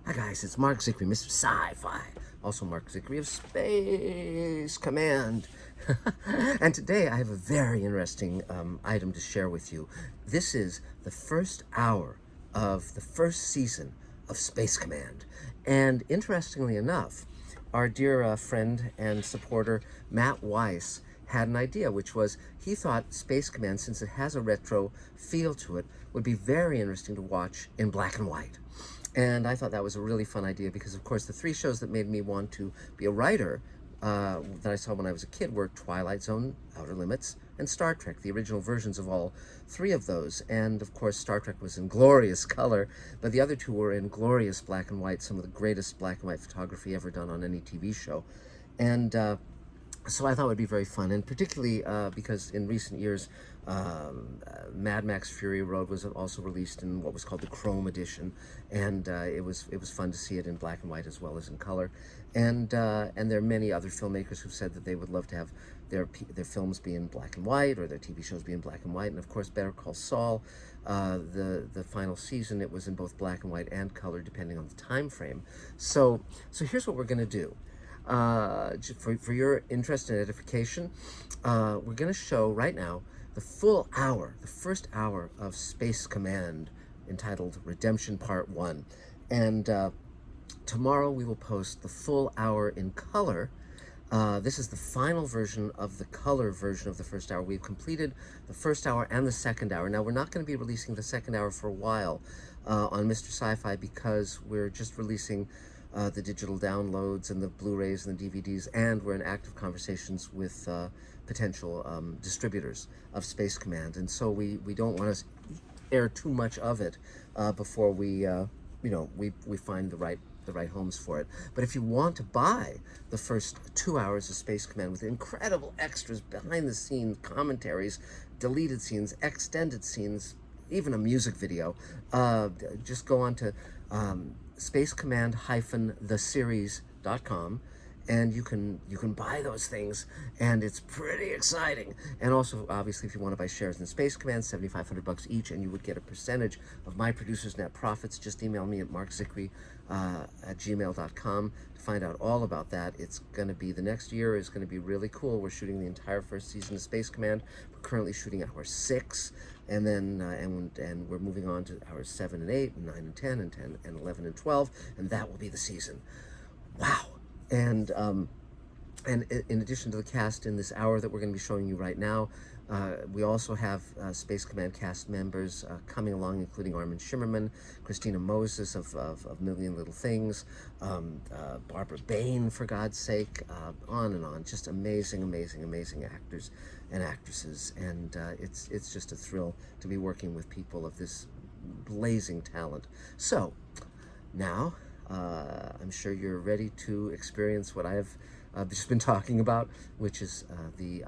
Hi guys, it's Mark Zickery, Mr. Sci-Fi. Also Mark Zickery of Space Command. And today I have a very interesting item to share with you. This is the first hour of the first season of Space Command. And interestingly enough, our dear friend and supporter Matt Weiss had an idea, which was he thought Space Command, since it has a retro feel to it, would be very interesting to watch in black and white. And I thought that was a really fun idea because, of course, the three shows that made me want to be a writer that I saw when I was a kid were Twilight Zone, Outer Limits, and Star Trek, the original versions of all three of those. And, of course, Star Trek was in glorious color, but the other two were in glorious black and white, some of the greatest black and white photography ever done on any TV show. And so I thought it would be very fun, and particularly because in recent years, Mad Max Fury Road was also released in what was called the Chrome Edition, and it was fun to see it in black and white as well as in color. And there are many other filmmakers who've said that they would love to have their films be in black and white, or their TV shows be in black and white. And of course, Better Call Saul, the final season, it was in both black and white and color, depending on the time frame. So here's what we're going to do. For your interest and edification, we're going to show right now the full hour, the first hour of Space Command, entitled Redemption Part 1. And tomorrow we will post the full hour in color. This is the final version of the color version of the first hour. We've completed the first hour and the second hour. Now, we're not going to be releasing the second hour for a while on Mr. Sci-Fi because we're just releasing the digital downloads and the Blu-rays and the DVDs, and we're in active conversations with potential distributors of Space Command, and so we don't want to air too much of it before we find the right homes for it. But if you want to buy the first 2 hours of Space Command with incredible extras, behind the scenes commentaries, deleted scenes, extended scenes, even a music video, just go on to spacecommand-theseries.com, and you can buy those things, and it's pretty exciting. And also, obviously, if you want to buy shares in Space Command, $7,500 each, and you would get a percentage of my producer's net profits. Just email me at markzickery@gmail.com to find out all about that. It's going to be, the next year is going to be really cool. We're shooting the entire first season of Space Command. We're currently shooting hour 6, and then and we're moving on to hours 7 and 8 and 9 and 10 and 10 and 11 and 12, and that will be the season. Wow. And in addition to the cast in this hour that we're going to be showing you right now, we also have Space Command cast members coming along, including Armin Shimmerman, Christina Moses of Million Little Things, Barbara Bain, for God's sake, on and on. Just amazing, amazing, amazing actors and actresses. And it's just a thrill to be working with people of this blazing talent. So now, I'm sure you're ready to experience what I have just been talking about, which is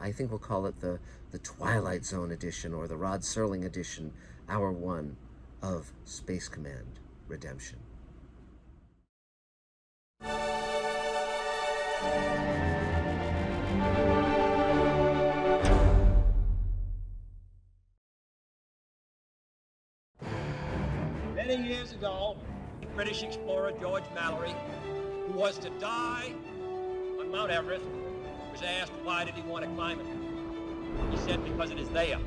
I think we'll call it the Twilight Zone edition, or the Rod Serling edition, hour 1 of Space Command Redemption. Many years ago, British explorer George Mallory, who was to die on Mount Everest, was asked why did he want to climb it. He said, because it is there.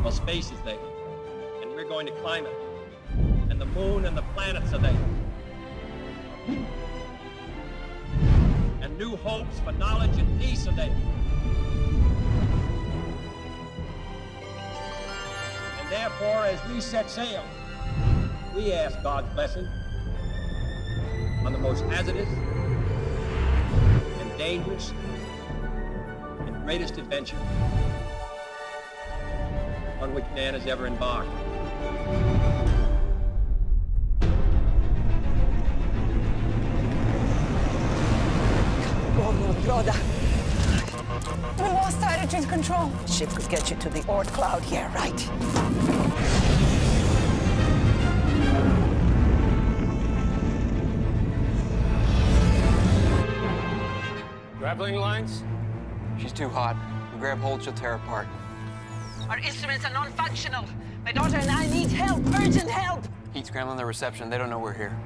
Well, space is there, and we're going to climb it. And the moon and the planets are there. And new hopes for knowledge and peace are there. And therefore, as we set sail, we ask God's blessing on the most hazardous and dangerous and greatest adventure on which man has ever embarked. Oh, no, brother. We lost attitude control. Ship could get you to the Oort cloud. Yeah, right. Grappling lines? She's too hot. You grab hold, she'll tear apart. Our instruments are non-functional. My daughter and I need help. Urgent help. Heat's scrambling the reception. They don't know we're here.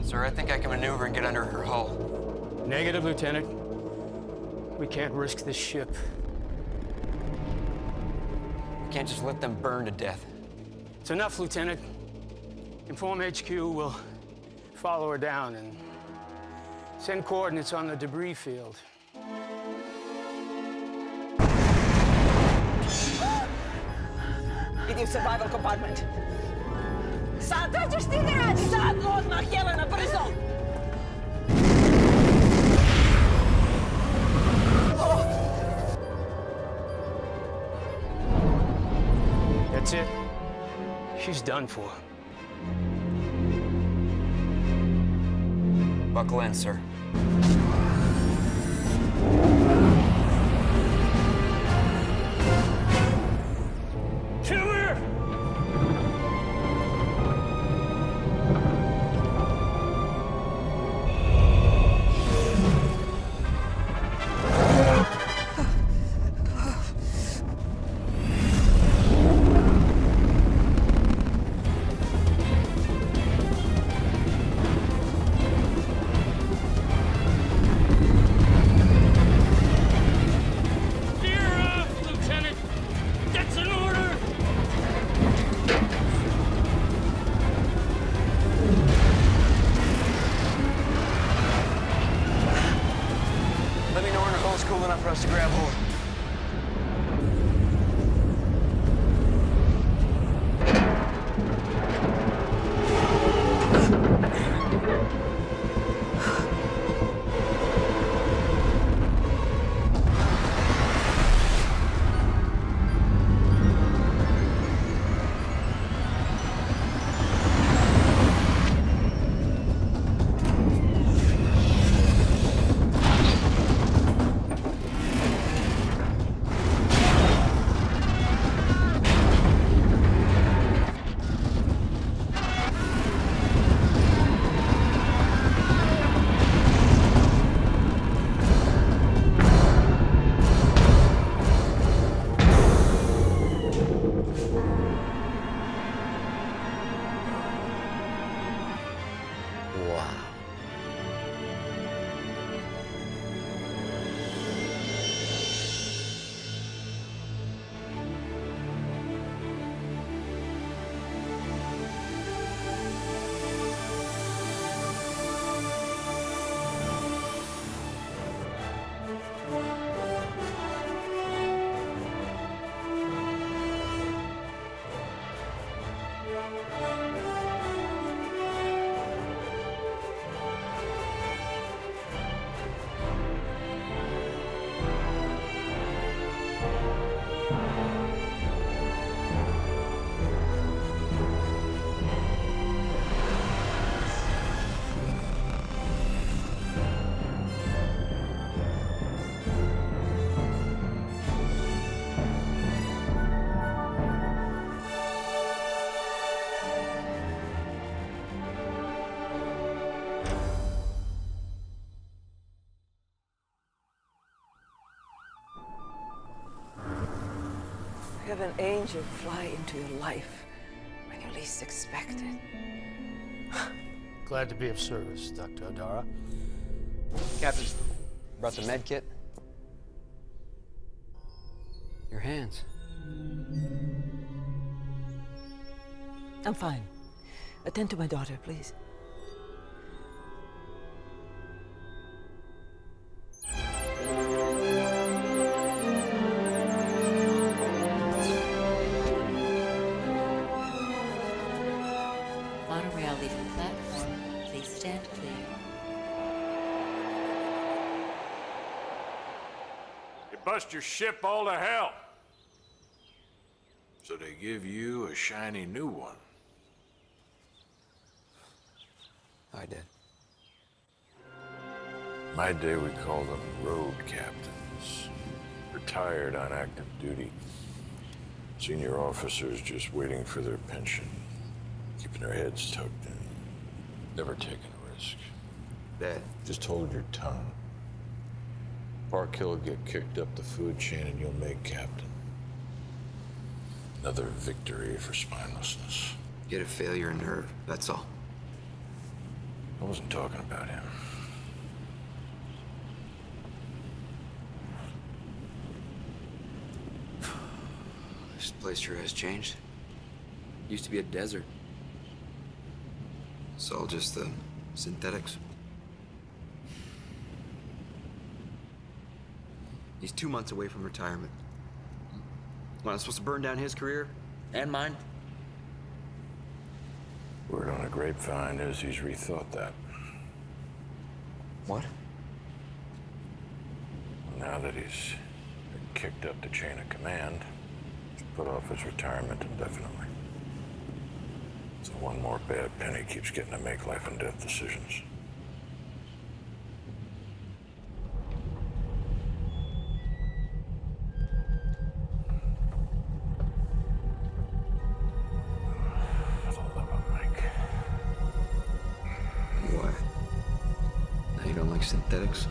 Sir, I think I can maneuver and get under her hull. Negative, Lieutenant. We can't risk this ship. We can't just let them burn to death. It's enough, Lieutenant. Inform HQ. We'll follow her down and send coordinates on the debris field. Iди в survival compartment. Sad, что ж ты не ради? Sad, лодна, Хелена, брызо! That's it. She's done for. Buckle in, sir. Kill her! Let me know when her hull's cool enough for us to grab hold. Wow. Have an angel fly into your life when you least expect it. Glad to be of service, Dr. Adara. Captain, brought the med kit. Your hands. I'm fine. Attend to my daughter, please. Monorail leaving platform. Please stand clear. You bust your ship all to hell. So they give you a shiny new one. I did. My day we called them road captains. Retired on active duty. Senior officers just waiting for their pension. Keeping their heads tucked in. Never taking a risk. Dad. Just hold your tongue. Park Hill will get kicked up the food chain and you'll make captain. Another victory for spinelessness. Get a failure nerve, that's all. I wasn't talking about him. This place sure has changed. Used to be a desert. It's all just the synthetics. He's 2 months away from retirement. Well, I'm supposed to burn down his career and mine? Word on a grapevine is he's rethought that. What? Now that he's been kicked up the chain of command, he's put off his retirement indefinitely. So one more bad penny keeps getting to make life and death decisions. For the love of Mike. What? Now you don't like synthetics?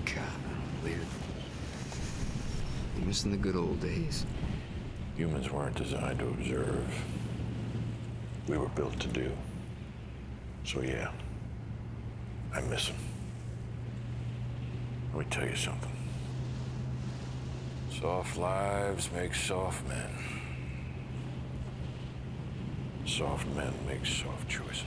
God, I don't believe it. You're missing the good old days. Humans weren't designed to observe. We were built to do. So yeah, I miss him. Let me tell you something. Soft lives make soft men. Soft men make soft choices.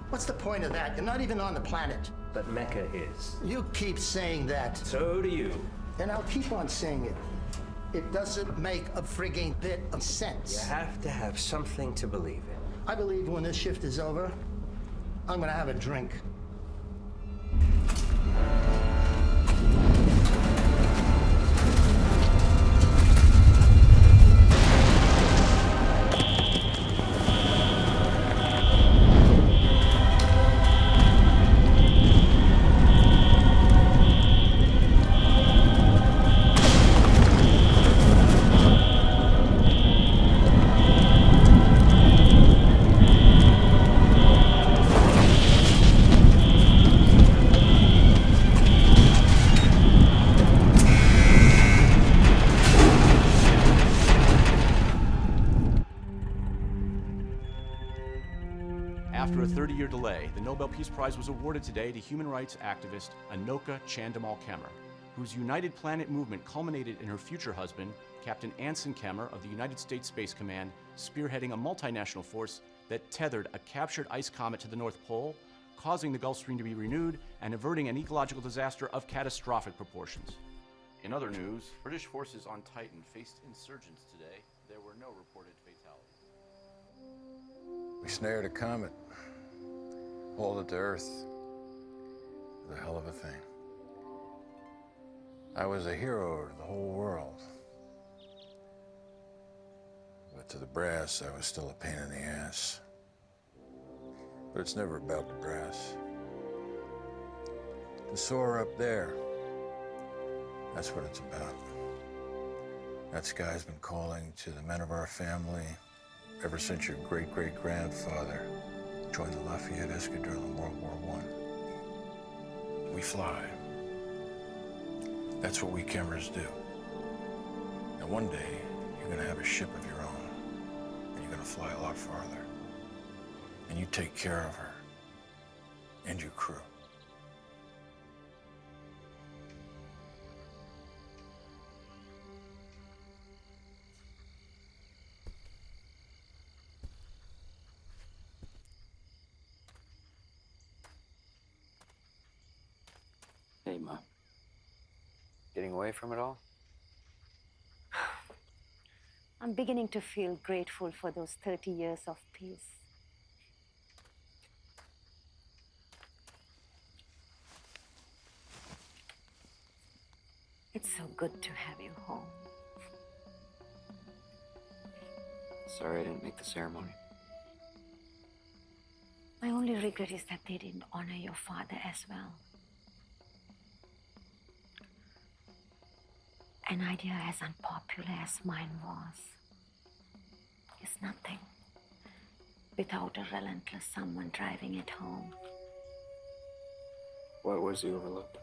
What's the point of that? You're not even on the planet. But Mecca is. You keep saying that. So do you. And I'll keep on saying it. It doesn't make a frigging bit of sense. You have to have something to believe in. I believe when this shift is over, I'm gonna have a drink. After a 30-year delay, the Nobel Peace Prize was awarded today to human rights activist Anoka Chandamal-Kemmer, whose United Planet movement culminated in her future husband, Captain Anson Kemmer of the United States Space Command, spearheading a multinational force that tethered a captured ice comet to the North Pole, causing the Gulf Stream to be renewed and averting an ecological disaster of catastrophic proportions. In other news, British forces on Titan faced insurgents today. There were no reported fatalities. We snared a comet. Hauled it to Earth. It was a hell of a thing. I was a hero to the whole world. But to the brass, I was still a pain in the ass. But it's never about the brass. The soar up there, that's what it's about. That sky's been calling to the men of our family ever since your great-great-grandfather joined the Lafayette Escadrille in World War I. We fly. That's what we Kemmers do. And one day, you're gonna have a ship of your own, and you're gonna fly a lot farther. And you take care of her and your crew. Hey, Mom. Getting away from it all? I'm beginning to feel grateful for those 30 years of peace. It's so good to have you home. Sorry I didn't make the ceremony. My only regret is that they didn't honor your father as well. An idea as unpopular as mine was is nothing without a relentless someone driving it home. What was the overlook?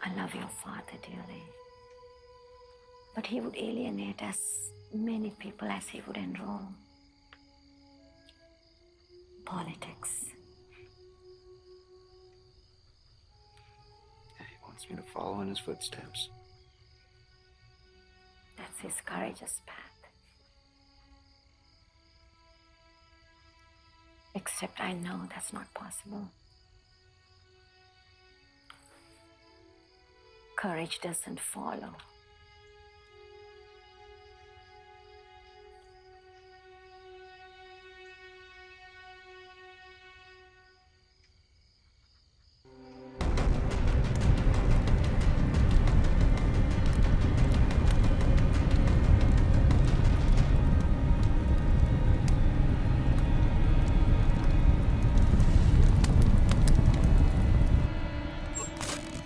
I love your father dearly. But he would alienate as many people as he would enroll. Politics. He wants me to follow in his footsteps. That's his courageous path. Except I know that's not possible. Courage doesn't follow.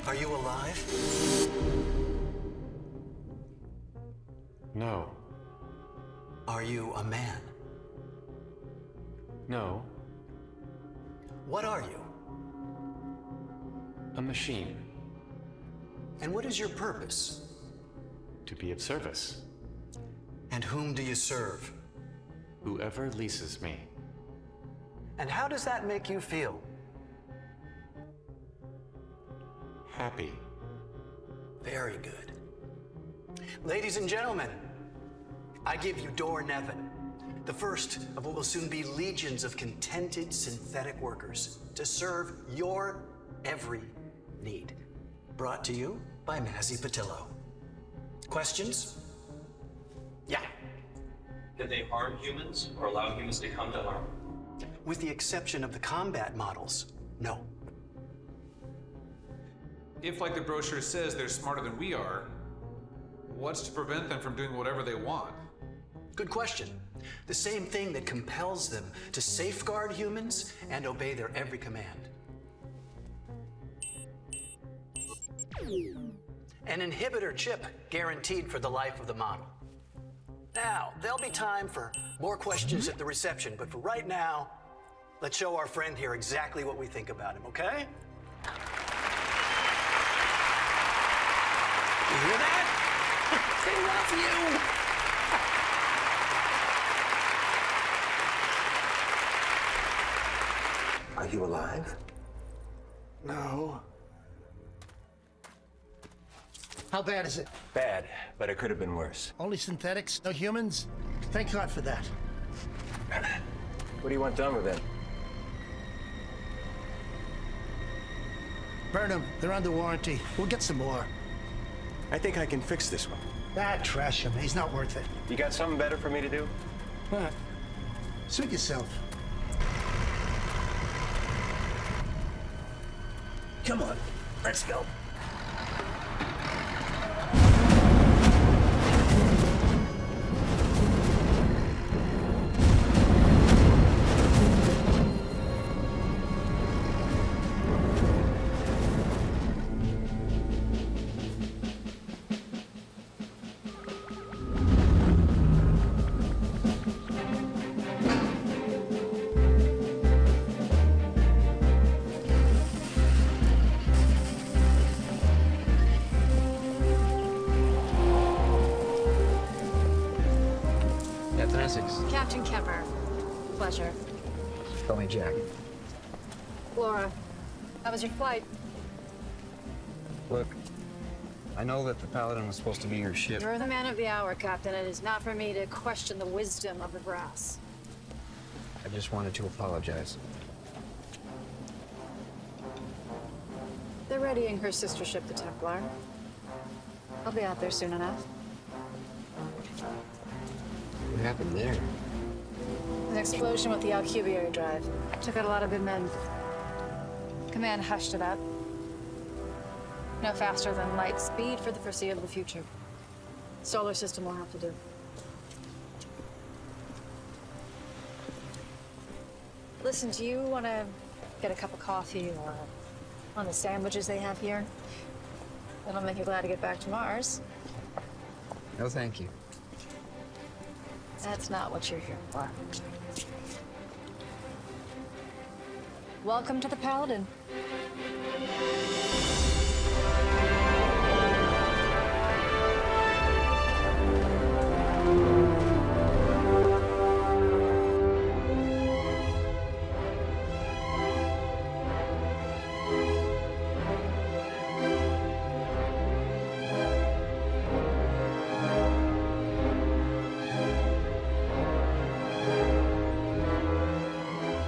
Are you alive? No. Are you a man? No. What are you? A machine. And what is your purpose? To be of service. And whom do you serve? Whoever leases me. And how does that make you feel? Happy. Very good. Ladies and gentlemen, I give you Dor Nevin, the first of what will soon be legions of contented synthetic workers to serve your every need. Brought to you by Mazzy Patillo. Questions? Yeah. Did they harm humans or allow humans to come to harm? With the exception of the combat models, no. If, like the brochure says, they're smarter than we are, what's to prevent them from doing whatever they want? Good question. The same thing that compels them to safeguard humans and obey their every command. An inhibitor chip guaranteed for the life of the model. Now, there'll be time for more questions at the reception, but for right now, let's show our friend here exactly what we think about him, okay? You hear that? Are They love you! you alive? No. How bad is it? Bad, but it could have been worse. Only synthetics, no humans? Thank God for that. What do you want done with it? Burn them. They're under warranty. We'll get some more. I think I can fix this one. Trash him. He's not worth it. You got something better for me to do? What? Suit yourself. Come on. Let's go. basics. Captain Kemmer. Pleasure. Call me Jack. Laura, how was your flight? Look, I know that the Paladin was supposed to be your ship. You're the man of the hour, Captain. It is not for me to question the wisdom of the brass. I just wanted to apologize. They're readying her sister ship, the Templar. I'll be out there soon enough. What happened there? An explosion with the Alcubierre drive. Took out a lot of good men. Command hushed it up. No faster than light speed for the foreseeable future. Solar system will have to do. Listen, do you want to get a cup of coffee or one of the sandwiches they have here? That'll make you glad to get back to Mars. No, thank you. That's not what you're here for. Welcome to the Paladin.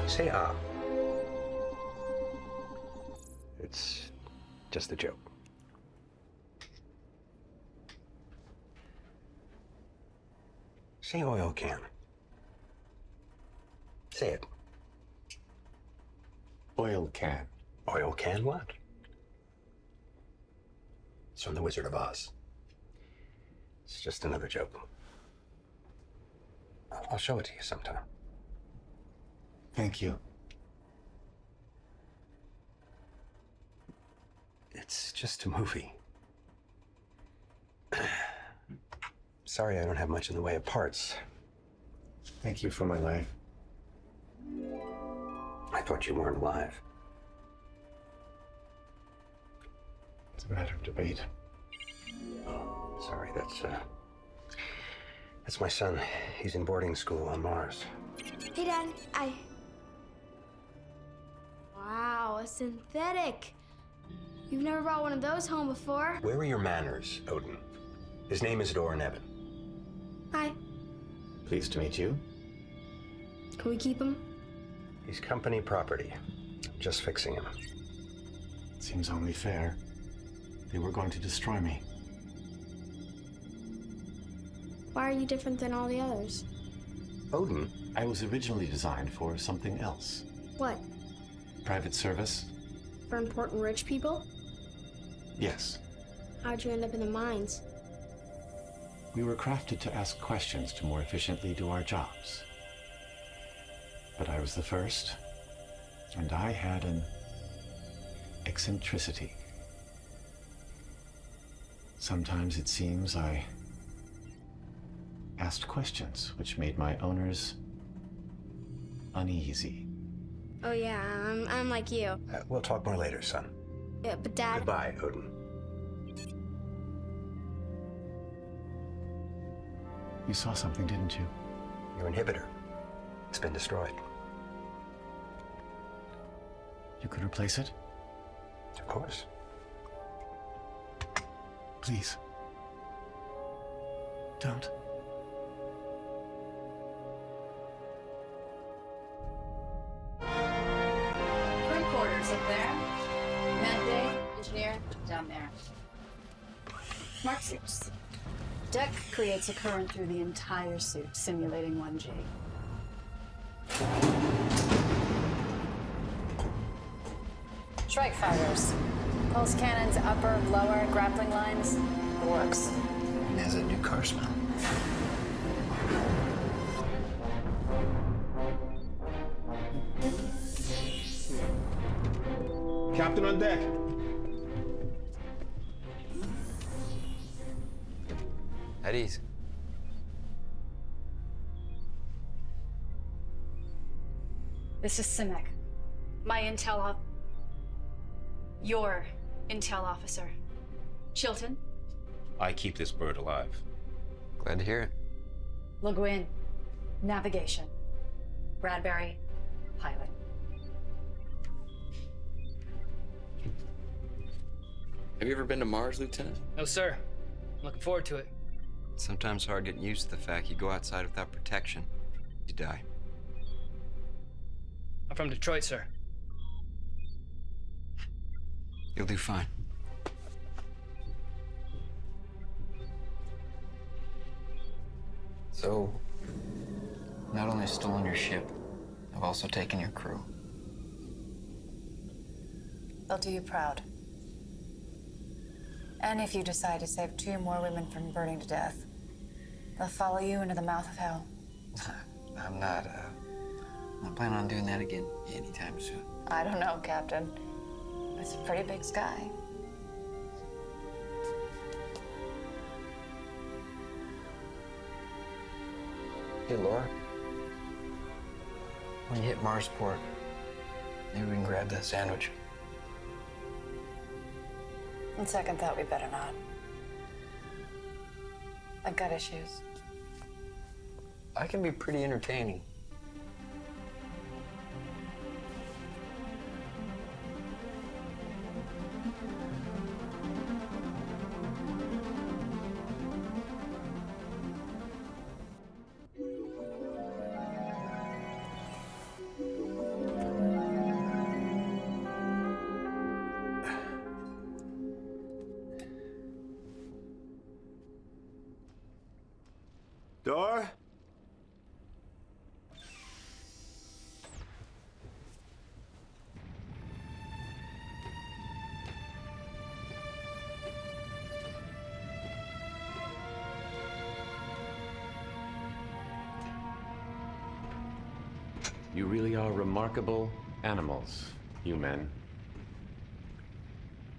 Say ah. It's just a joke. Say oil can. Say it. Oil can. Oil can what? It's from The Wizard of Oz. It's just another joke. I'll show it to you sometime. Thank you. It's just a movie. Sorry I don't have much in the way of parts. Thank you for my life. I thought you weren't alive. It's a matter of debate. Sorry, that's my son. He's in boarding school on Mars. Hey, Dad. Wow, a synthetic. You've never brought one of those home before. Where are your manners, Odin? His name is Dora Nevin. Hi. Pleased to meet you. Can we keep him? He's company property. Just fixing him. Seems only fair. They were going to destroy me. Why are you different than all the others? Odin? I was originally designed for something else. What? Private service? For important rich people? Yes. How'd you end up in the mines? We were crafted to ask questions to more efficiently do our jobs. But I was the first, and I had an eccentricity. Sometimes it seems I asked questions which made my owners uneasy. Oh yeah, I'm like you. We'll talk more later, son. Yeah, but Dad... Goodbye, Odin. You saw something, didn't you? Your inhibitor. It's been destroyed. You could replace it? Of course. Please. Don't. Three quarters up there. Med Bay, engineer, down there. Smart suits. Deck creates a current through the entire suit, simulating 1G. Strike fighters. Pulse cannons, upper, lower, grappling lines. It works. It has a new car smell. Captain on deck. At ease. This is Simic. My your intel officer. Chilton? I keep this bird alive. Glad to hear it. Le Guin. Navigation. Bradbury, pilot. Have you ever been to Mars, Lieutenant? No, sir. I'm looking forward to it. It's sometimes hard getting used to the fact you go outside without protection, you die. I'm from Detroit, sir. You'll do fine. So, not only stolen your ship, I've also taken your crew. They'll do you proud. And if you decide to save 2 more women from burning to death, they'll follow you into the mouth of hell. I'm not planning on doing that again anytime soon. I don't know, Captain. It's a pretty big sky. Hey, Laura. When you hit Marsport, maybe we can grab that sandwich. On second thought, we better not. I've got issues. I can be pretty entertaining. Door? You really are remarkable animals, you men.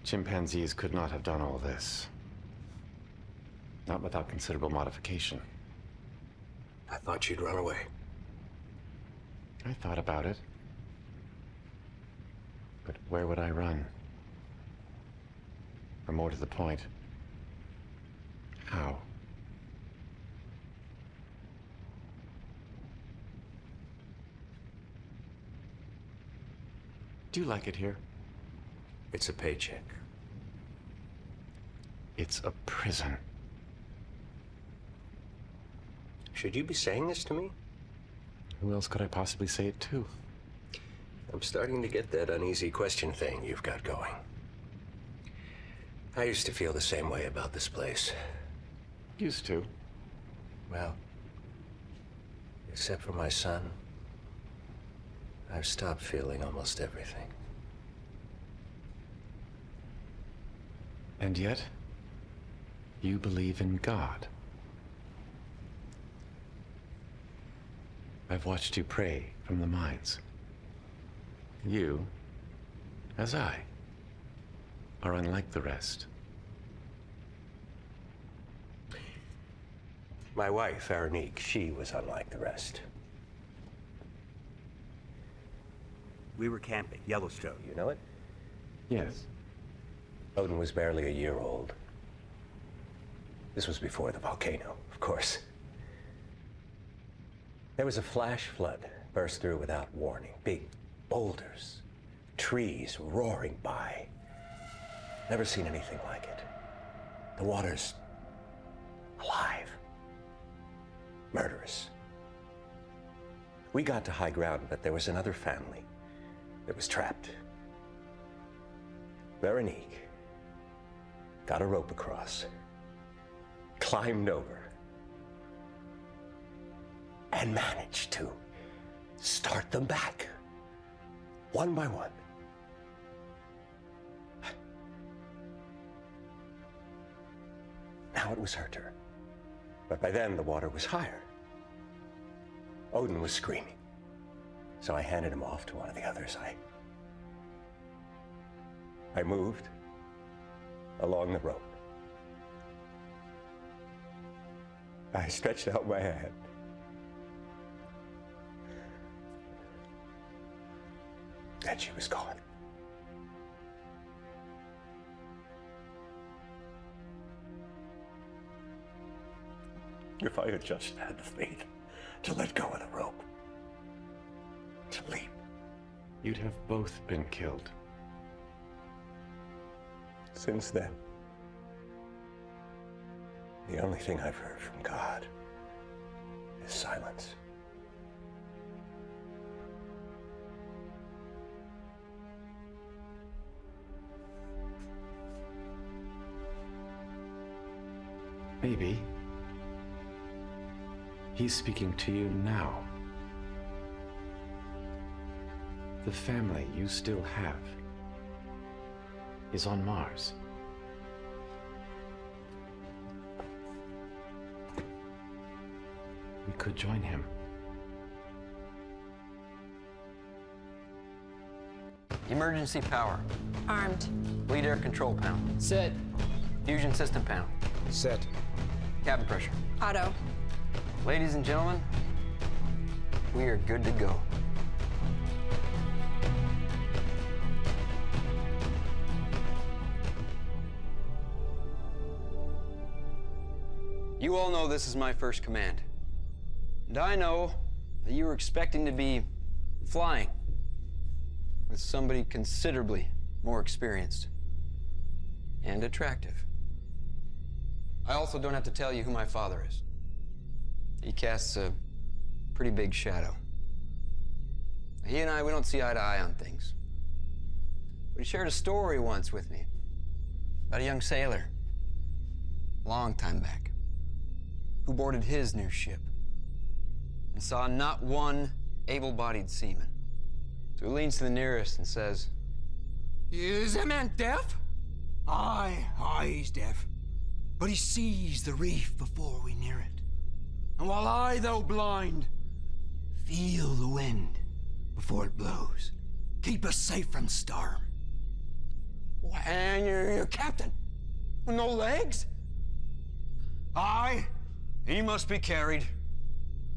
Chimpanzees could not have done all this. Not without considerable modification. I thought you'd run away. I thought about it. But where would I run? Or more to the point, how? Do you like it here? It's a paycheck. It's a prison. Should you be saying this to me? Who else could I possibly say it to? I'm starting to get that uneasy question thing you've got going. I used to feel the same way about this place. Used to? Well, except for my son, I've stopped feeling almost everything. And yet, you believe in God. I've watched you pray from the mines. You, as I, are unlike the rest. My wife, Veronique, she was unlike the rest. We were camping, Yellowstone, you know it? Yes. Odin was barely a year old. This was before the volcano, of course. There was a flash flood, burst through without warning. Big boulders, trees roaring by. Never seen anything like it. The water's alive, murderous. We got to high ground, but there was another family that was trapped. Veronique got a rope across, climbed over, and managed to start them back, one by one. Now it was her turn. But by then, the water was higher. Odin was screaming. So I handed him off to one of the others. I moved along the rope. I stretched out my hand. And she was gone. If I had just had the faith to let go of the rope, to leap. You'd have both been killed. Since then, the only thing I've heard from God is silence. Maybe he's speaking to you now. The family you still have is on Mars. We could join him. Emergency power. Armed. Lead air control panel. Set. Fusion system panel. Set. Cabin pressure. Auto. Ladies and gentlemen, we are good to go. You all know this is my first command. And I know that you were expecting to be flying with somebody considerably more experienced and attractive. I also don't have to tell you who my father is. He casts a pretty big shadow. He and I, we don't see eye to eye on things. But he shared a story once with me about a young sailor, a long time back, who boarded his new ship and saw not one able-bodied seaman. So he leans to the nearest and says, "Is that man deaf?" Aye, he's deaf. But he sees the reef before we near it. And while I, though blind, feel the wind before it blows, keep us safe from storm. And you're captain with no legs? Aye, he must be carried,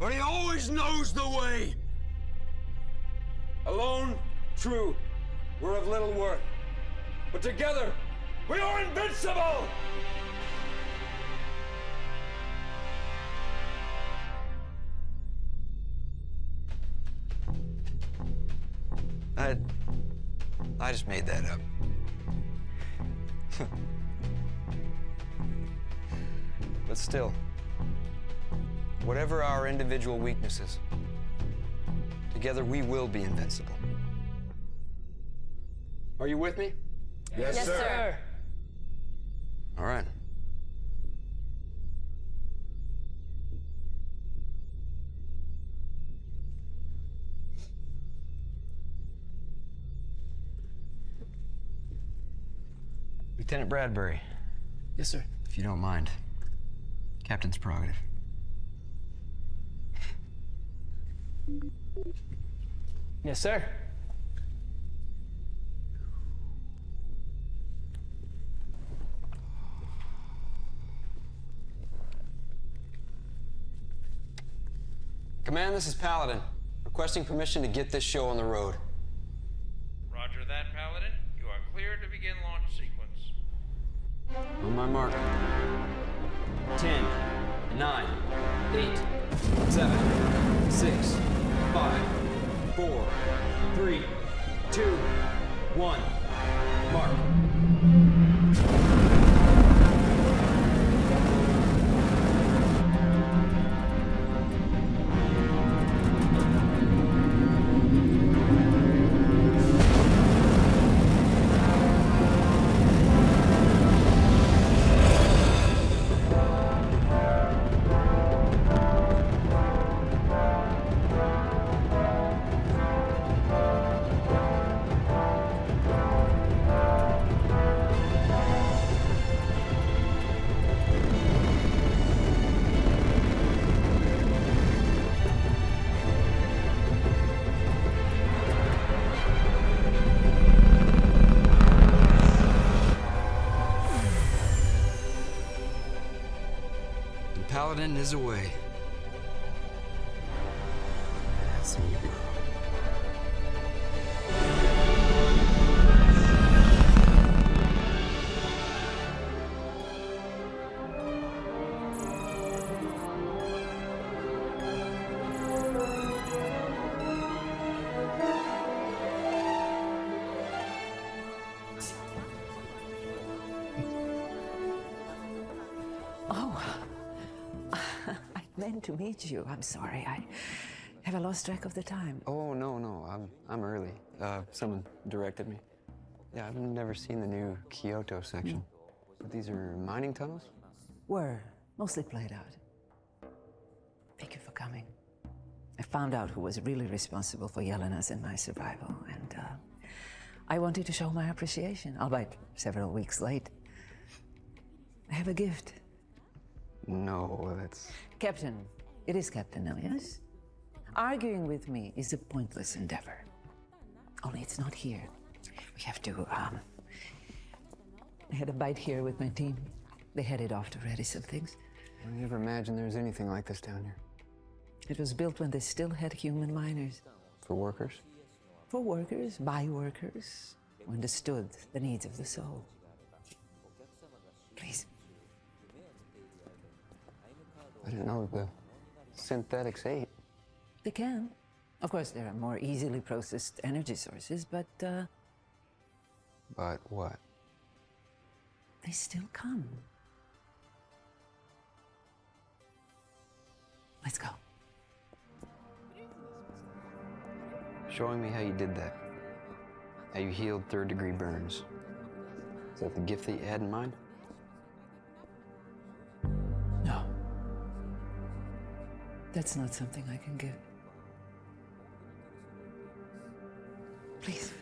but he always knows the way. Alone, true, we're of little worth, but together, we are invincible! I just made that up. But still, whatever our individual weaknesses, together we will be invincible. Are you with me? Yes, sir. All right. Lieutenant Bradbury. Yes, sir. If you don't mind. Captain's prerogative. Yes, sir. Command, this is Paladin. Requesting permission to get this show on the road. Roger that, Paladin. You are cleared to begin launch sequence. On my mark. 10, 9, 8, 7, 6, 5, 4, 3, 2, 1. Mark. Paladin is away. That's me, bro. meant to meet you. I'm sorry. Have I lost track of the time? Oh, no. I'm early. Someone directed me. Yeah, I've never seen the new Kyoto section. But these are mining tunnels? Were mostly played out. Thank you for coming. I found out who was really responsible for Yelena's and my survival, and I wanted to show my appreciation, albeit several weeks late. I have a gift. No, that's... Captain. It is Captain now, yes? Arguing with me is a pointless endeavor. Only it's not here. We have to, I had a bite here with my team. They headed off to ready some things. I never imagined there was anything like this down here. It was built when they still had human miners. For workers? For workers, by workers, who understood the needs of the soul. Please. I didn't know the synthetics ate. They can. Of course, there are more easily processed energy sources, but, But what? they still come. Let's go. Showing me how you did that. How you healed third-degree burns. Is that the gift that you had in mind? No. That's not something I can give. Please.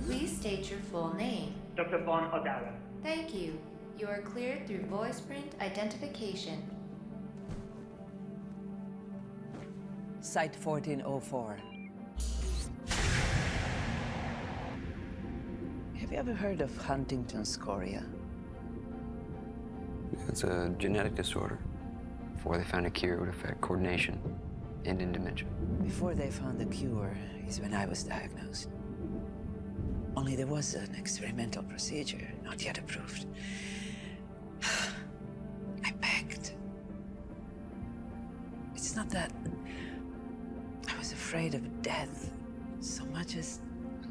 Please state your full name. Dr. Von Odara. Thank you. You are cleared through voice print identification. Site 1404. Have you ever heard of Huntington's chorea? It's a genetic disorder. Before they found a cure, it would affect coordination and in dementia. Before they found the cure is when I was diagnosed. Only there was an experimental procedure, not yet approved. I begged. It's not that I was afraid of death so much as...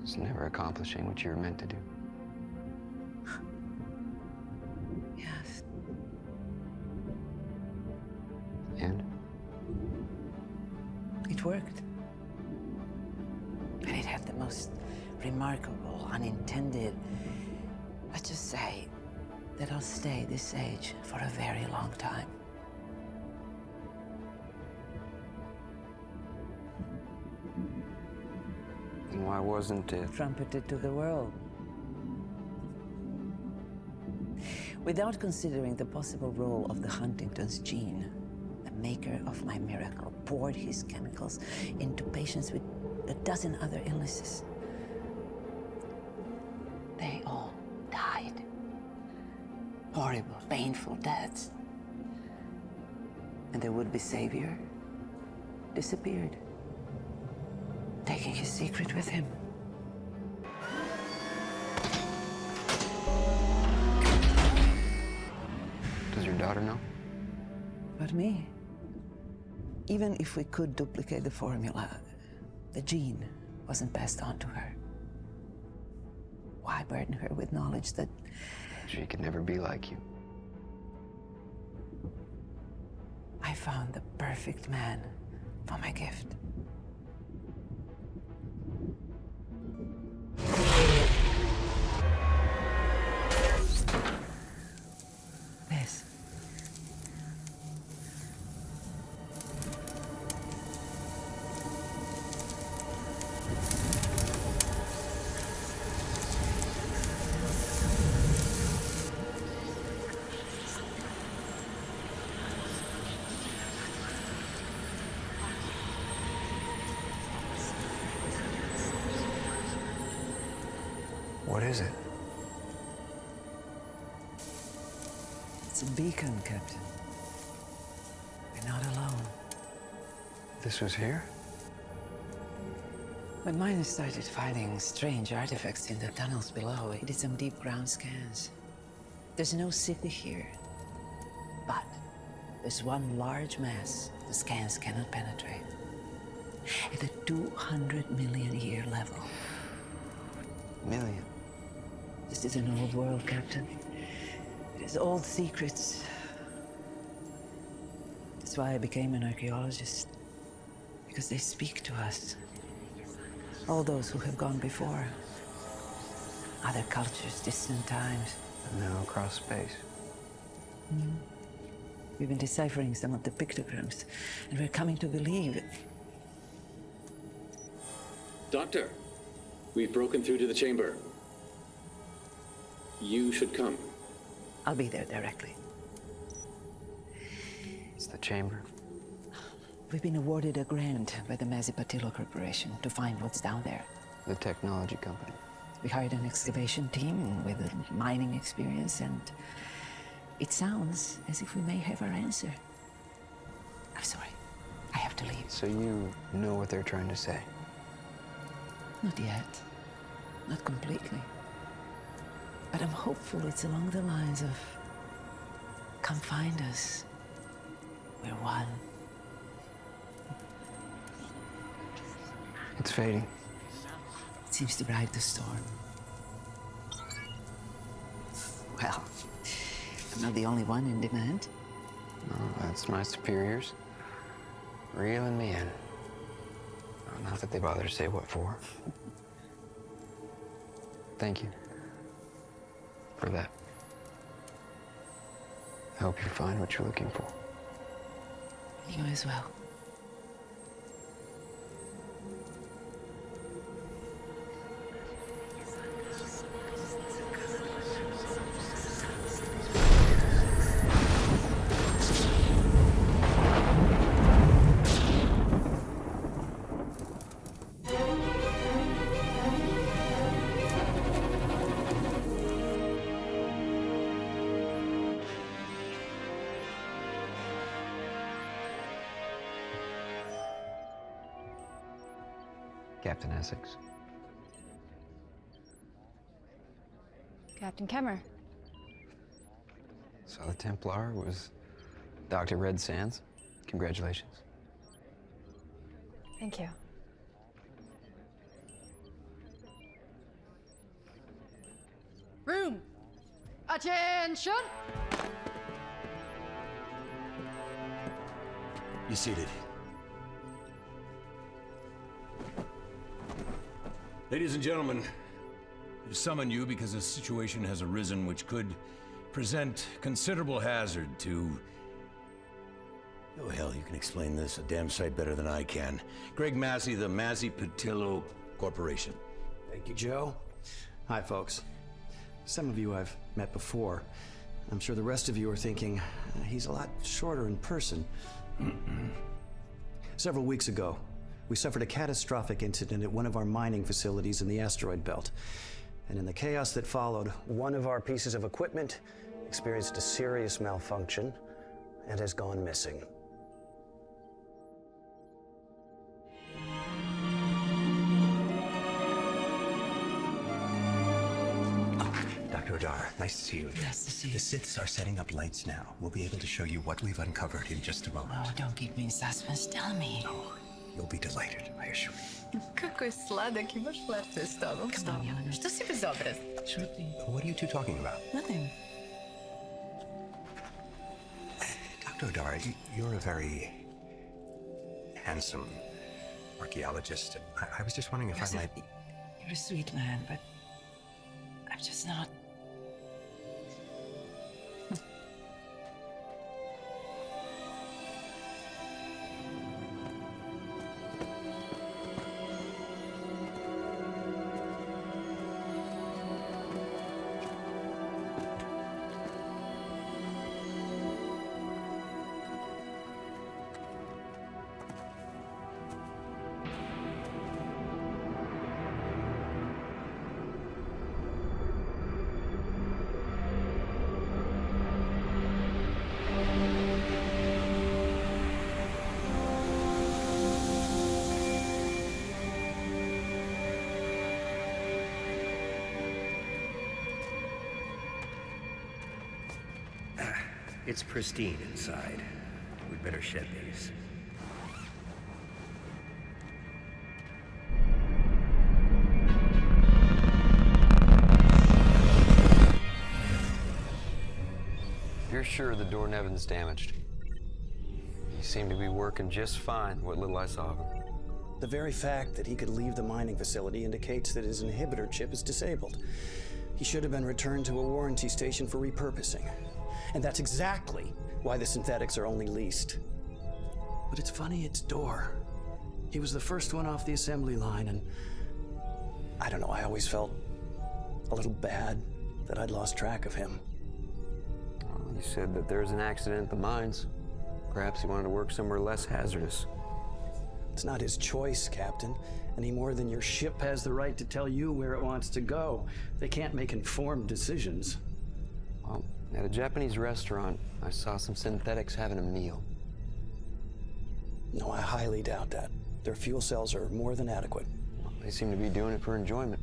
It's never accomplishing what you were meant to do. Yes. And? It worked. And it had the most remarkable, unintended... Let's just say that I'll stay this age for a very long time. And why wasn't it? Trumpeted to the world. Without considering the possible role of the Huntington's gene, the maker of my miracle poured his chemicals into patients with a dozen other illnesses. They all died. Horrible, painful deaths. And the would-be savior disappeared, taking his secret with him. Does your daughter know? But me? Even if we could duplicate the formula, the gene wasn't passed on to her. Why burden her with knowledge that... She could never be like you. I found the perfect man for my gift. This. What is it? It's a beacon, Captain. We're not alone. This was here? When miners started finding strange artifacts in the tunnels below, we did some deep ground scans. There's no city here, but there's one large mass the scans cannot penetrate. At the 200 million year level. Million? This is an old world, Captain. It is old secrets. That's why I became an archaeologist. Because they speak to us. All those who have gone before. Other cultures, distant times. And now across space. We've been deciphering some of the pictograms, and we're coming to believe it. Doctor, we've broken through to the chamber. You should come. I'll be there directly. It's the chamber. We've been awarded a grant by the Mazipatilo Corporation to find what's down there. The technology company. We hired an excavation team with a mining experience, and it sounds as if we may have our answer. I'm sorry. I have to leave. So you know what they're trying to say? Not yet. Not completely. But I'm hopeful it's along the lines of, come find us. We're one. It's fading. It seems to ride the storm. Well, I'm not the only one in demand. No, that's my superiors. Reeling me in. Not that they bother to say what for. Thank you for that. I hope you find what you're looking for. You as well. Captain Essex. Captain Kemmer. So the Templar was Dr. Red Sands. Congratulations. Thank you. Room! Attention! Be seated. Ladies and gentlemen, I summon you because a situation has arisen which could present considerable hazard to... Oh, hell, you can explain this a damn sight better than I can. Greg Massey, the Mazipatilo Corporation. Thank you, Joe. Hi, folks. Some of you I've met before. I'm sure the rest of you are thinking, he's a lot shorter in person. Several weeks ago, we suffered a catastrophic incident at one of our mining facilities in the asteroid belt. And in the chaos that followed, one of our pieces of equipment experienced a serious malfunction and has gone missing. Dr. Odar, nice to see you again. Nice to see you. The Siths are setting up lights now. We'll be able to show you what we've uncovered in just a moment. Oh, don't keep me in suspense. Tell me. Oh, you'll be delighted, I assure you. Какой сладкий ваш латте стал. Come on, Yelena. Что себе доброе? What are you two talking about? Nothing. Dr. Odar, you're a very handsome archaeologist. I was just wondering if I might... You're a sweet man, but I'm just not. It's pristine inside. We'd better shed these. sure the door Nevin's damaged. He seemed to be working just fine, what little I saw of him. The very fact that he could leave the mining facility indicates that his inhibitor chip is disabled. He should have been returned to a warranty station for repurposing. And that's exactly why the synthetics are only leased. But it's funny, it's Door. He was the first one off the assembly line, and I don't know, I always felt a little bad that I'd lost track of him. Well, he said that there's an accident at the mines. Perhaps he wanted to work somewhere less hazardous. It's not his choice, Captain, any more than your ship has the right to tell you where it wants to go. They can't make informed decisions. Well, at a Japanese restaurant, I saw some synthetics having a meal. No, I highly doubt that. Their fuel cells are more than adequate. Well, they seem to be doing it for enjoyment.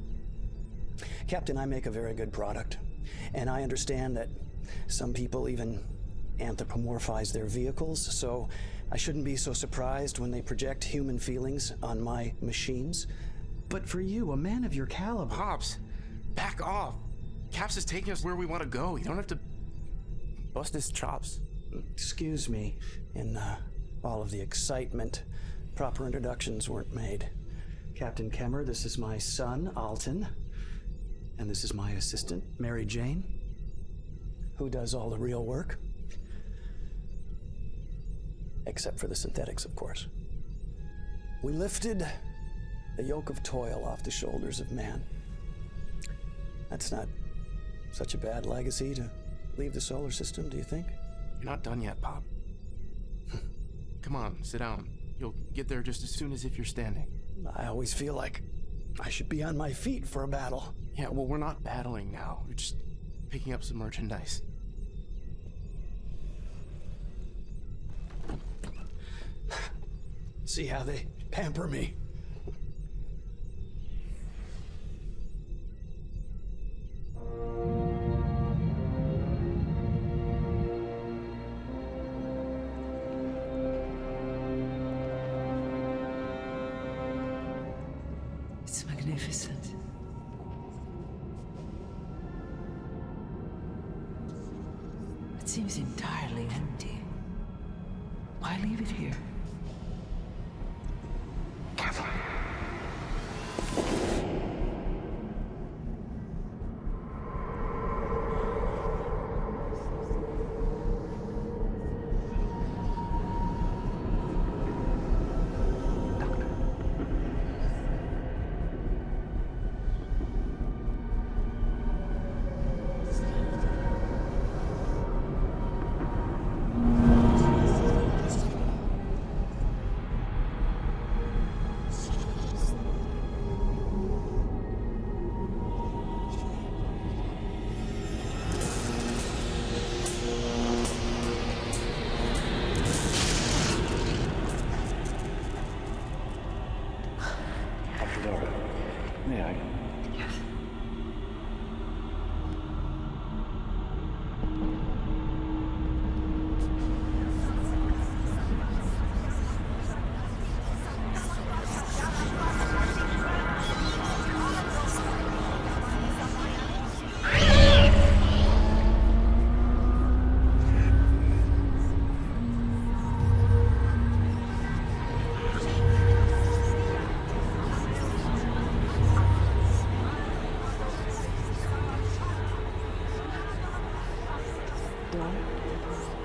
Captain, I make a very good product, and I understand that some people even anthropomorphize their vehicles, so I shouldn't be so surprised when they project human feelings on my machines. But for you, a man of your caliber... Pops, back off. Caps is taking us where we want to go. You don't have to bust his chops. Excuse me. In all of the excitement, proper introductions weren't made. Captain Kemmer, this is my son, Alton. And this is my assistant, Mary Jane, who does all the real work. Except for the synthetics, of course. We lifted the yoke of toil off the shoulders of man. That's not such a bad legacy to leave the solar system, do you think? You're not done yet, Pop. Come on, sit down. You'll get there just as soon as if you're standing. I always feel like I should be on my feet for a battle. Yeah, well, we're not battling now. We're just picking up some merchandise. See how they pamper me. It's magnificent. It seems entirely empty. Why leave it here? Careful.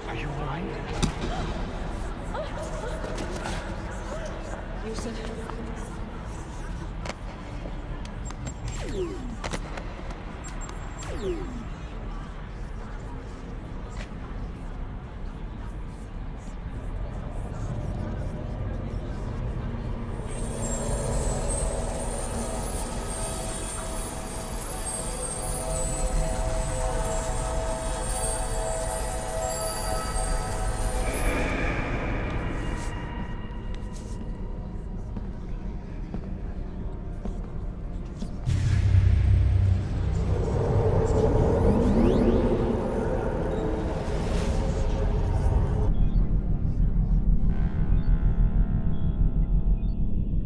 Are you all right? Houston.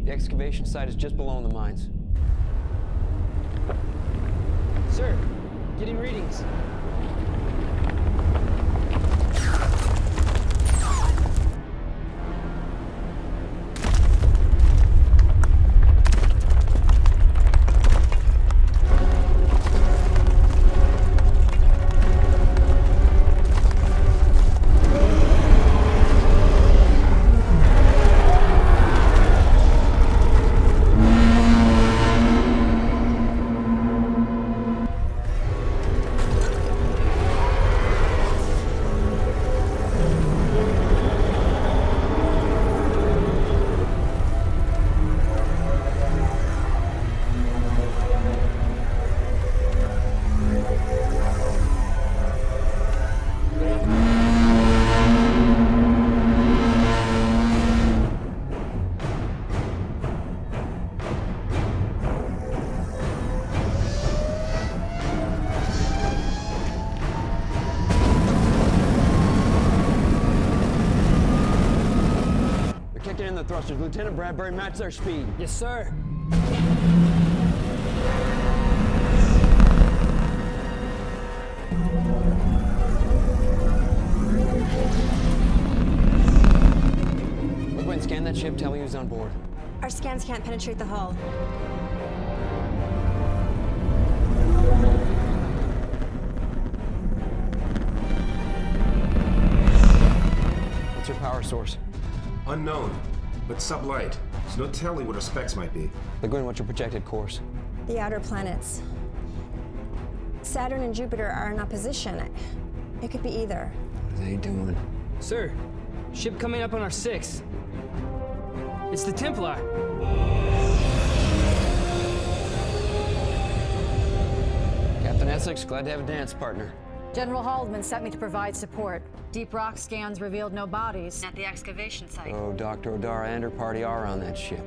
The excavation site is just below in the mines. Sir, getting readings. the thrusters. Lieutenant Bradbury, match their speed. Yes, sir. Look, when scan that ship, tell me who's on board. Our scans can't penetrate the hull. What's your power source? Unknown, but sublight. There's no telling what our specs might be. Lagoon, what's your projected course? The outer planets. Saturn and Jupiter are in opposition. It could be either. What are they doing? Sir, ship coming up on our 6. It's the Templar. Captain Essex, glad to have a dance partner. General Haldeman sent me to provide support. Deep rock scans revealed no bodies at the excavation site. Oh, Dr. O'Dara and her party are on that ship.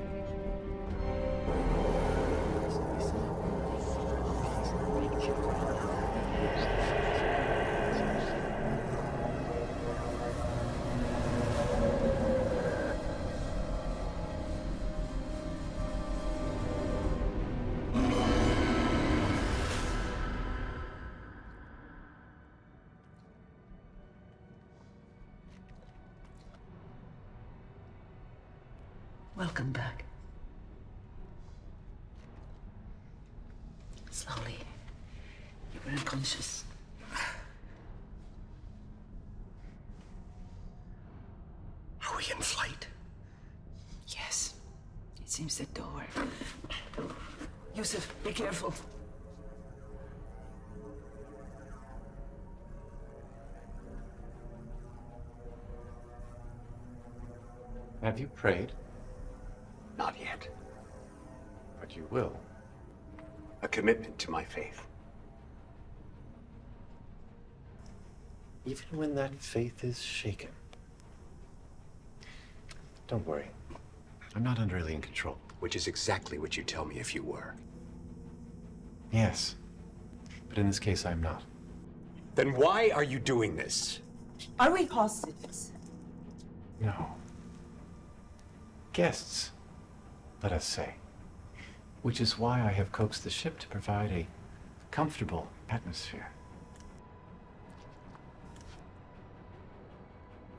Welcome back. Slowly. You were unconscious. Are we in flight? Yes. It seems the door. Yusuf, be careful. Have you prayed? Not yet. But you will. A commitment to my faith. Even when that faith is shaken. Don't worry. I'm not under alien control. Which is exactly what you tell me if you were. Yes. But in this case, I'm not. Then why are you doing this? Are we hostages? No. Guests, let us say. Which is why I have coaxed the ship to provide a comfortable atmosphere.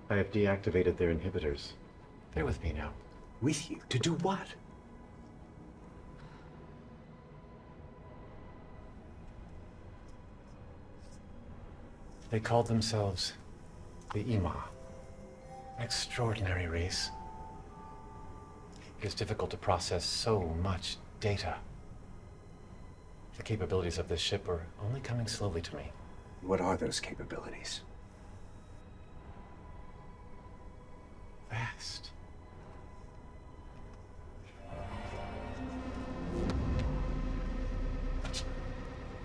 I have deactivated their inhibitors. They're with me now. With you? To do what? They called themselves the Ima. An extraordinary race. It is difficult to process so much data. The capabilities of this ship are only coming slowly to me. What are those capabilities? Vast.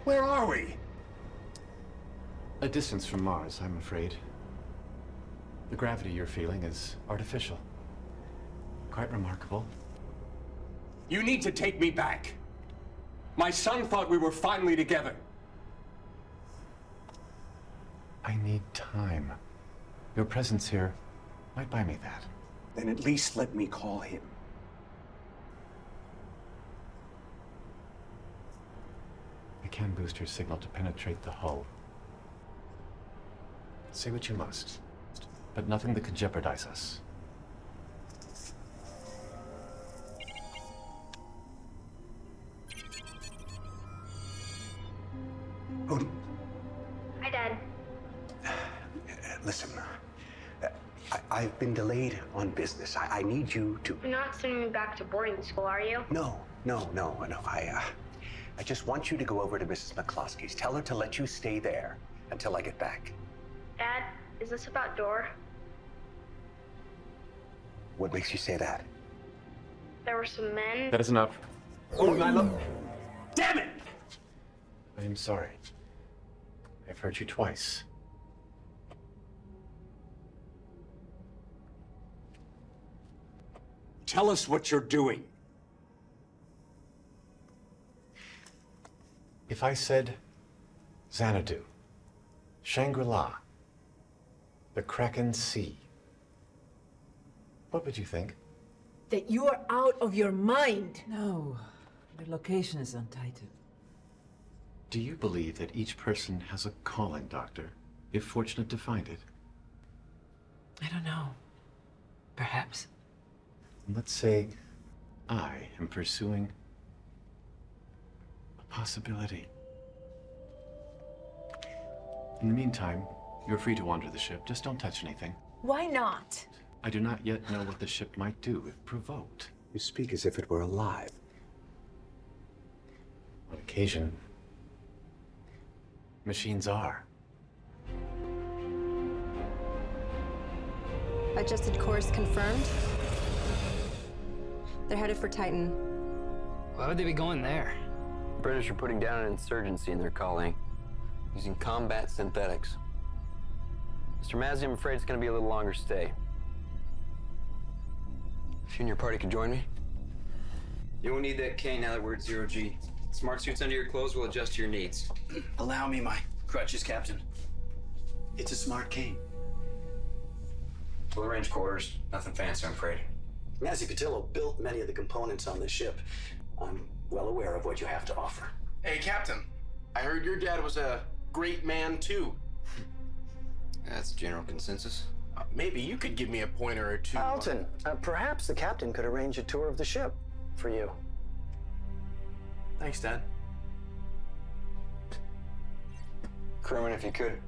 Where are we? A distance from Mars, I'm afraid. The gravity you're feeling is artificial. Quite remarkable. You need to take me back. My son thought we were finally together. I need time. Your presence here might buy me that. Then at least let me call him. I can boost your signal to penetrate the hull. Say what you must, but nothing that could jeopardize us. Odin, Hi, Dad. listen. I've been delayed on business. I need you to... You're not sending me back to boarding school, are you? No. I just want you to go over to Mrs. McCloskey's. Tell her to let you stay there until I get back. Dad, is this about Dora? What makes you say that? There were some men. That is enough. Odin, I love... Damn it! I am sorry. I've hurt you twice. Tell us what you're doing. If I said Xanadu, Shangri-La, the Kraken Sea, what would you think? that you are out of your mind. No, the location is on Titan. Do you believe that each person has a calling, Doctor, if fortunate to find it? I don't know. Perhaps. Let's say I am pursuing a possibility. In the meantime, you're free to wander the ship. Just don't touch anything. Why not? I do not yet know what the ship might do if provoked. You speak as if it were alive. On occasion, machines are. Adjusted course confirmed. They're headed for Titan. Why would they be going there? The British are putting down an insurgency in their calling, using combat synthetics. Mr. Mazzi, I'm afraid it's going to be a little longer stay. If you and your party could join me. You won't need that cane now that we're at 0G. Smart suits under your clothes will adjust to your needs. Allow me my crutches, Captain. It's a smart cane. Full range quarters, nothing fancy, I'm afraid. Mazzi Patillo built many of the components on this ship. I'm well aware of what you have to offer. Hey, Captain. I heard your dad was a great man, too. That's general consensus. Maybe you could give me a pointer or two. Alton, perhaps the captain could arrange a tour of the ship for you. Thanks, Dad. Crewman, if you could.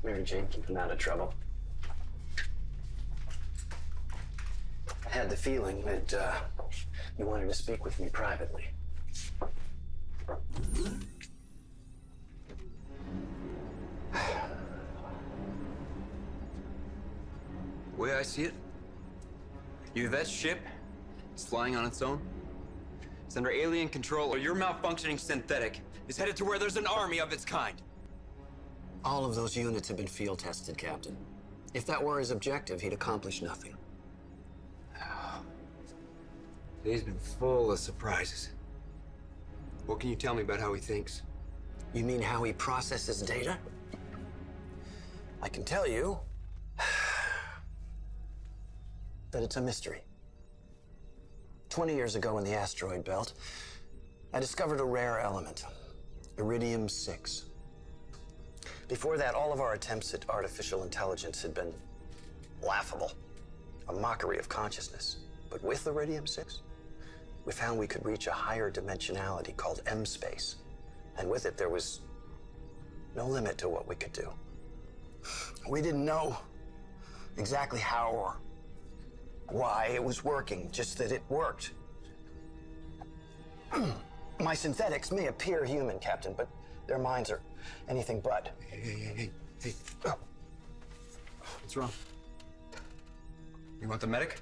Mary Jane, keep him out of trouble. I had the feeling that you wanted to speak with me privately. The way I see it, either that ship is flying on its own, it's under alien control, or your malfunctioning synthetic is headed to where there's an army of its kind. All of those units have been field tested, Captain. If that were his objective, he'd accomplish nothing. Today's been full of surprises. What can you tell me about how he thinks? You mean how he processes data? I can tell you that it's a mystery. 20 years ago in the asteroid belt, I discovered a rare element, Iridium-6. Before that, all of our attempts at artificial intelligence had been laughable, a mockery of consciousness. But with Iridium-6, we found we could reach a higher dimensionality called M-space. And with it, there was no limit to what we could do. We didn't know exactly how or why it was working, just that it worked. My synthetics may appear human, Captain, but their minds are anything but. Hey. Oh. What's wrong? You want the medic?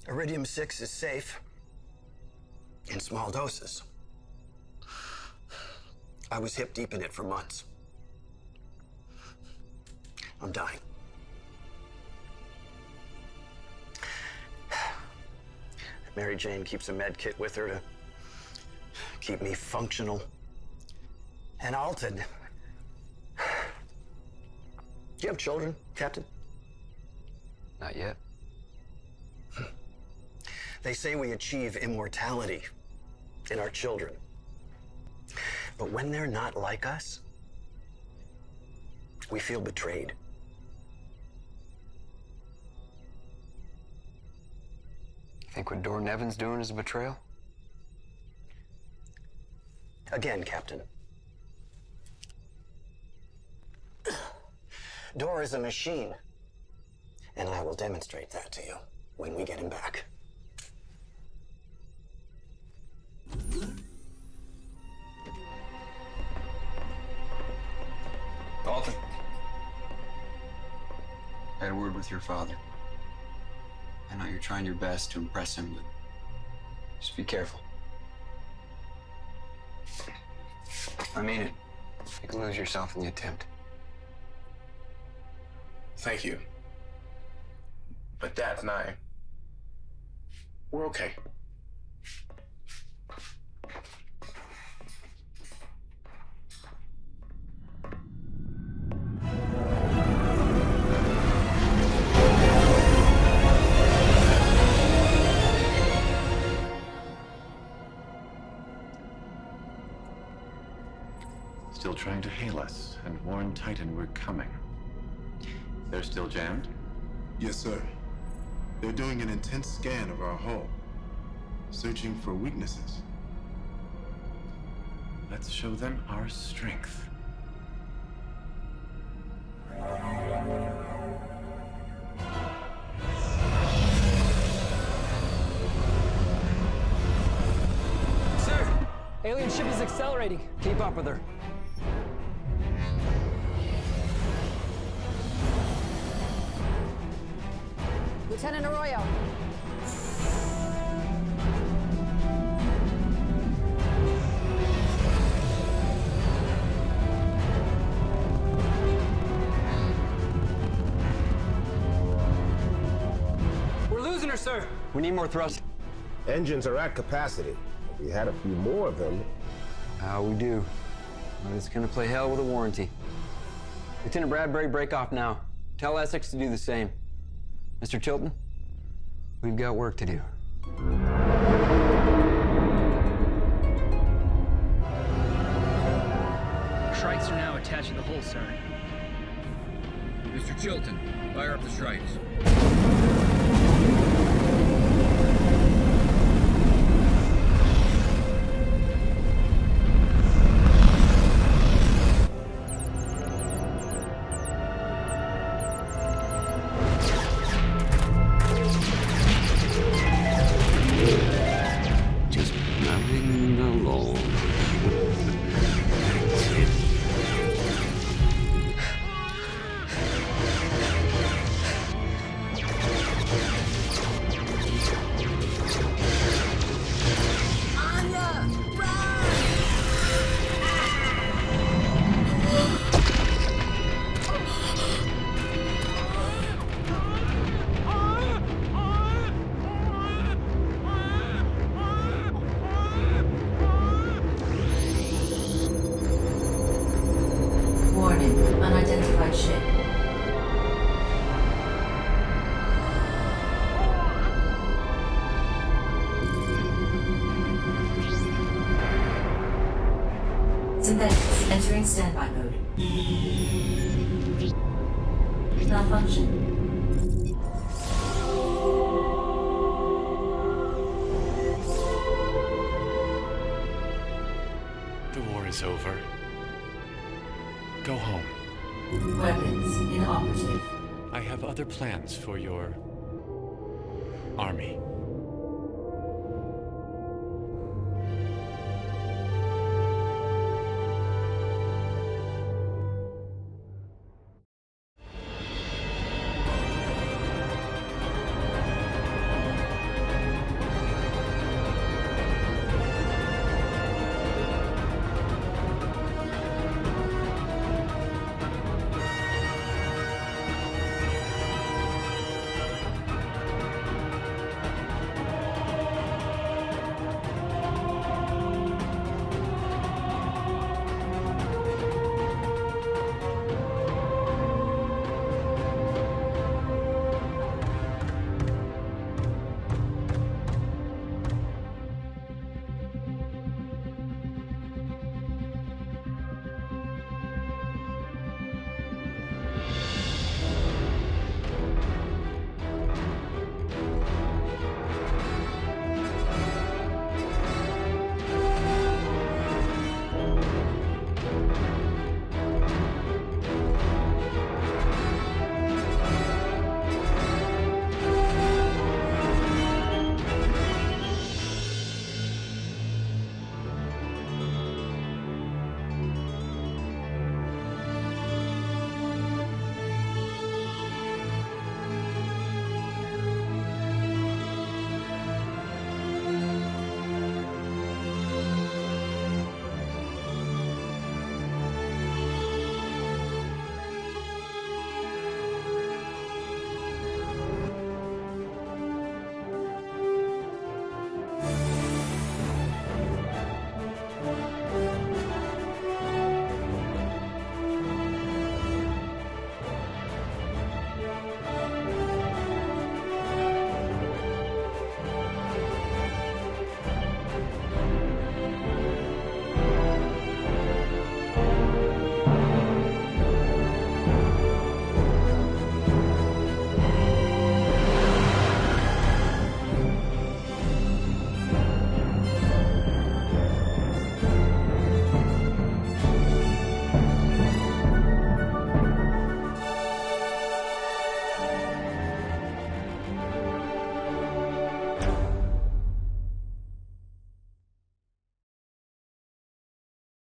Iridium-6 is safe in small doses. I was hip deep in it for months. I'm dying. Mary Jane keeps a med kit with her to keep me functional. And Alton. Do you have children, Captain? Not yet. They say we achieve immortality in our children. But when they're not like us, we feel betrayed. You think what Dor Nevin's doing is a betrayal? Again, Captain. Dor is a machine. And I will demonstrate that to you when we get him back. Alton. I had a word with your father. I know you're trying your best to impress him, but just be careful. I mean it. You can lose yourself in the attempt. Thank you. But Dad and I, we're okay. still trying to hail us and warn Titan we're coming. They're still jammed? Yes, sir. They're doing an intense scan of our hull, searching for weaknesses. Let's show them our strength. Sir! Alien ship is accelerating. Keep up with her. Lieutenant Arroyo. We're losing her, sir. We need more thrust. Engines are at capacity. If we had a few more of them. We do. But it's gonna play hell with a warranty. Lieutenant Bradbury, break off now. Tell Essex to do the same. Mr. Chilton, we've got work to do. Shrikes are now attached to the hull, sir. Mr. Chilton, fire up the Shrikes. Just nothing alone. Warning, unidentified ship. Synthetics entering standby mode. Malfunction. The war is over. Go home. Weapons inoperative. I have other plans for your army.